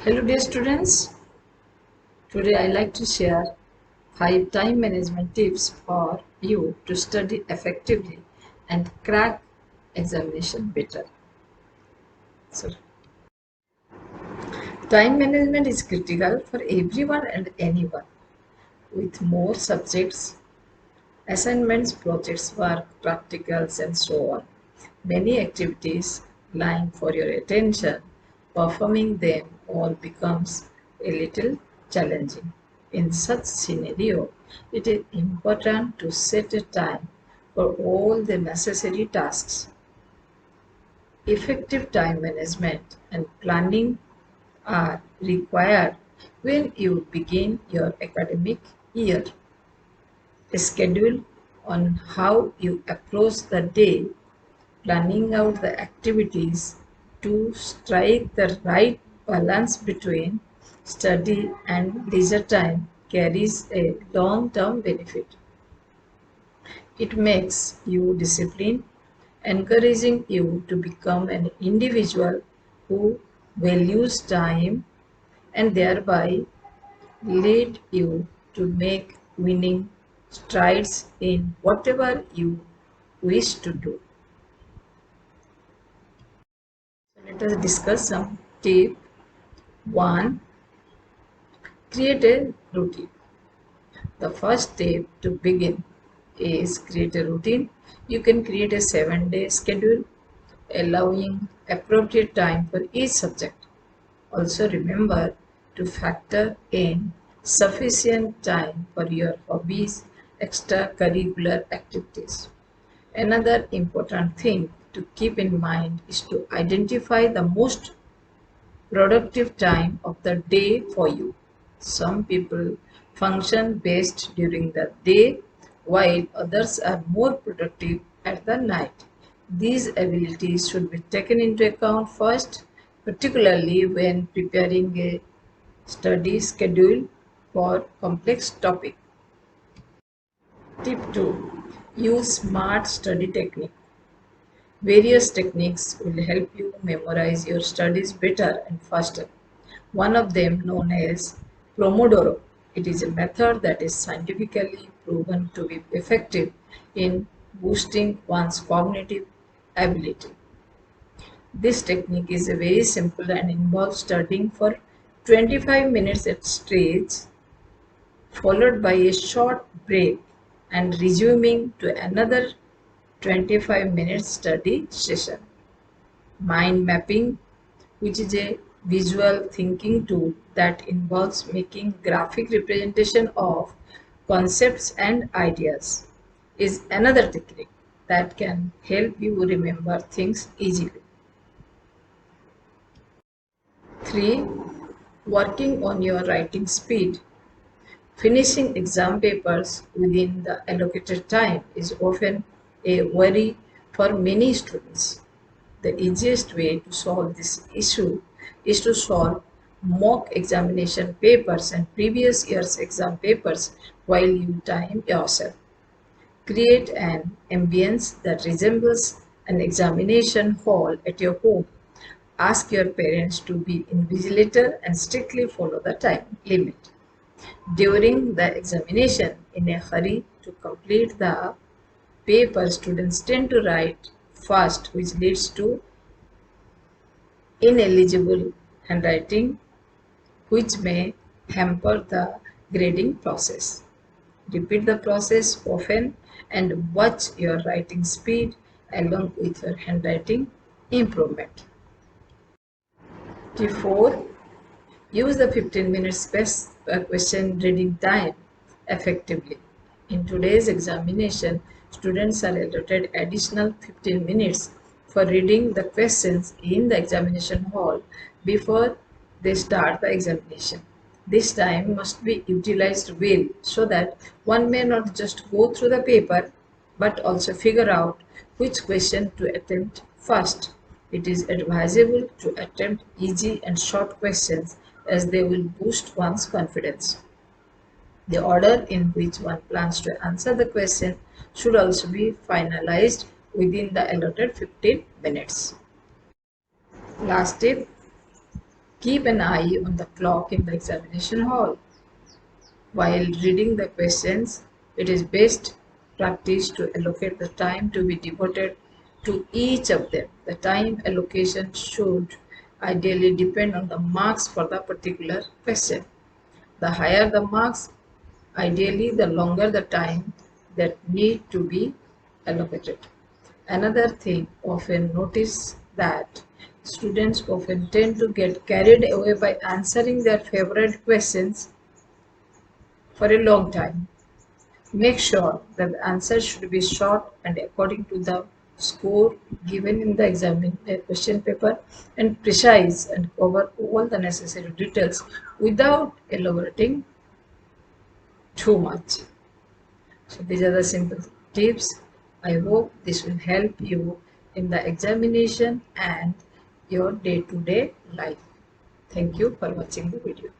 Hello dear students, today I like to share 5 time management tips for you to study effectively and crack examination better. So, time management is critical for everyone and anyone. With more subjects, assignments, projects, work, practicals and so on. Many activities lying for your attention, performing them all becomes a little challenging. In such scenario, it is important to set a time for all the necessary tasks. Effective time management and planning are required when you begin your academic year. A schedule on how you approach the day, planning out the activities to strike the right balance between study and leisure time carries a long-term benefit. It makes you disciplined, encouraging you to become an individual who values time and thereby lead you to make winning strides in whatever you wish to do. Let us discuss some tip. 1. Create a routine. The first step to begin is create a routine. You can create a 7-day schedule allowing appropriate time for each subject. Also remember to factor in sufficient time for your hobbies, extracurricular activities. Another important thing to keep in mind is to identify the most productive time of the day for you. Some people function best during the day while others are more productive at the night. These abilities should be taken into account first, particularly when preparing a study schedule for complex topic. Tip 2. Use smart study technique. Various techniques will help you memorize your studies better and faster. One of them, known as Pomodoro, it is a method that is scientifically proven to be effective in boosting one's cognitive ability. This technique is very simple and involves studying for 25 minutes at stretch, followed by a short break and resuming to another 25 minutes study session. Mind mapping, which is a visual thinking tool that involves making graphic representation of concepts and ideas, is another technique that can help you remember things easily. 3. Working on your writing speed. Finishing exam papers within the allocated time is often a worry for many students. The easiest way to solve this issue is to solve mock examination papers and previous year's exam papers while you time yourself. Create an ambience that resembles an examination hall at your home. Ask your parents to be invigilator and strictly follow the time limit. During the examination, in a hurry to complete the paper, students tend to write fast, which leads to ineligible handwriting, which may hamper the grading process. Repeat the process often and watch your writing speed along with your handwriting improvement. Tip 4. Use the 15 minutes space per question reading time effectively. In today's examination, students are allotted additional 15 minutes for reading the questions in the examination hall before they start the examination. This time must be utilized well so that one may not just go through the paper but also figure out which question to attempt first. It is advisable to attempt easy and short questions as they will boost one's confidence. The order in which one plans to answer the question should also be finalized within the allotted 15 minutes. Last tip, Keep an eye on the clock in the examination hall. While reading the questions, it is best practice to allocate the time to be devoted to each of them. The time allocation should ideally depend on the marks for the particular question. The higher the marks, ideally the longer the time that need to be allocated. Another thing often notice that students often tend to get carried away by answering their favorite questions for a long time. Make sure that the answer should be short and according to the score given in the question paper, and precise and cover all the necessary details without elaborating too much. So these are the simple tips. I hope this will help you in the examination and your day-to-day life. Thank you for watching the video.